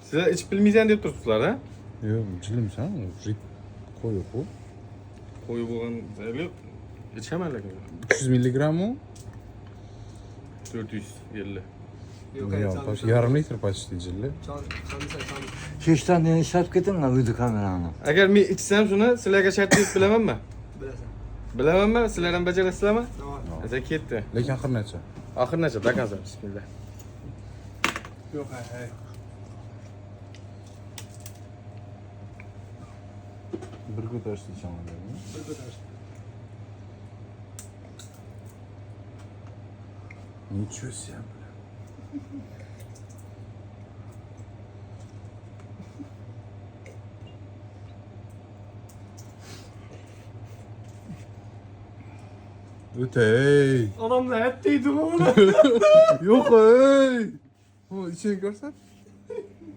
Sizlar ichib bilmaysan deb turibsizlar, ha? Yo'q, jilimsan, rip qo'yib bu. Qo'yib bo'lgan zayli ichaman lekin. 300 milligramm u? 450. Yok, Yo'q, yarim litr почти jilli. Hechdan ishlab ketinglar uyda kamerani. Agar men ichsam shuni sizlarga shart deb bilamanmi? Bilasan. Bilamanmi? Sizlar ham bajarasizlarmi? Tamam. Esa ketdi. Lekin oxir necha? Oxirgacha doказывай, bismillah. Yok, hay. Bir ko'tarishda ichaman dedim. Bir ko'tarish. Nичего себе, бля. Ötey. Adam da hep deydi bunu. Yok ey. Bu içini görsen.